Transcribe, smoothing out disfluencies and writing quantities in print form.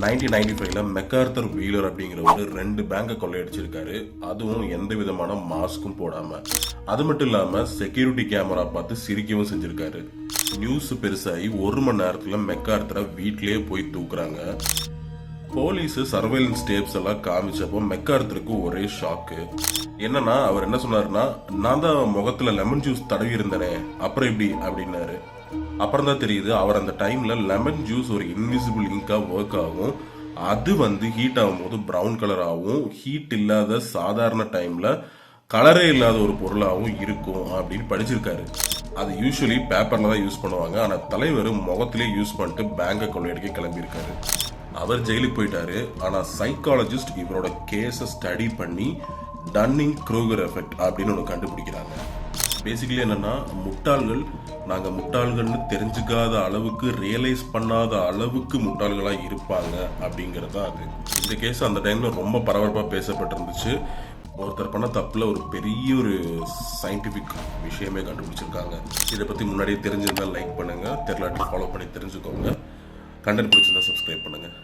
1995ல MacArthur wheeler அப்படிங்கிறவர் 2 பேங்கை கொள்ளையடிச்சிருக்காரு. அதுவும் எந்த விதமான மாஸ்க்கும் போடாம. அது மட்டும் இல்லாம செக்யூரிட்டி கேமரா பார்த்து சிரிக்கவும் செஞ்சிருக்காரு. நியூஸ் பெருசாகி 1 மணி நேரத்துல மெக்கார்த்தரை வீட்லயே போய் தூக்குறாங்க. போலீஸ் சர்வேலன்ஸ் டேப்ஸ் எல்லாம் காமிச்சப்போ மெக்கார்த்தருக்கு ஒரே ஷாக்கு. என்னன்னா அவர் என்ன சொன்னாருன்னா, நான் தான் முகத்துல லெமன் ஜூஸ் தடவி இருந்தேனே, அப்புறம் எப்படி அப்படின்னாரு. அப்புறம் தான் தெரியுது அவர் அந்த டைம்ல லெமன் ஜூஸ் ஒரு இன்விசிபிள் இங்கா ஒர்க் ஆகும். அது ஹீட் ஆகும்போது ப்ரௌன் கலர் ஆகும். ஹீட் இல்லாத சாதாரண டைம்ல கலரே இல்லாத ஒரு பொருளாகவும் இருக்கும் அப்படின்னு படிச்சிருக்காரு. அது யூஸ்வலி பேப்பர்ல தான் யூஸ் பண்ணுவாங்க. ஆனா தலைவர் முகத்திலே யூஸ் பண்ணிட்டு பேங்கை கொள்ளையடிக்க கிளம்பியிருக்காரு. அவர் ஜெயிலுக்கு போயிட்டாரு. ஆனா சைக்காலஜிஸ்ட் இவரோட கேஸை ஸ்டடி பண்ணி டன்னிங் க்ரூகர் எஃபெக்ட் அப்படின்னு ஒன்று கண்டுபிடிக்கிறாங்க. பேசிக்கலி என்னன்னா, முட்டாள்கள் நாங்கள் முட்டாள்கள்னு தெரிஞ்சுக்காத அளவுக்கு, ரியலைஸ் பண்ணாத அளவுக்கு முட்டாள்களாக இருப்பாங்க அப்படிங்கிறது தான் அது. இந்த கேஸ் அந்த டைமில் ரொம்ப பரபரப்பாக பேசப்பட்டிருந்துச்சு. ஒருத்தர் பண்ண தப்பில் ஒரு பெரிய ஒரு சயின்டிஃபிக் விஷயமே கண்டுபிடிச்சிருக்காங்க. இதை பற்றி முன்னாடியே தெரிஞ்சிருந்தால் லைக் பண்ணுங்கள், தெரியலாட்டி ஃபாலோ பண்ணி தெரிஞ்சுக்கோங்க. கண்டென்ட் பிடிச்சிருந்தா சப்ஸ்கிரைப் பண்ணுங்கள்.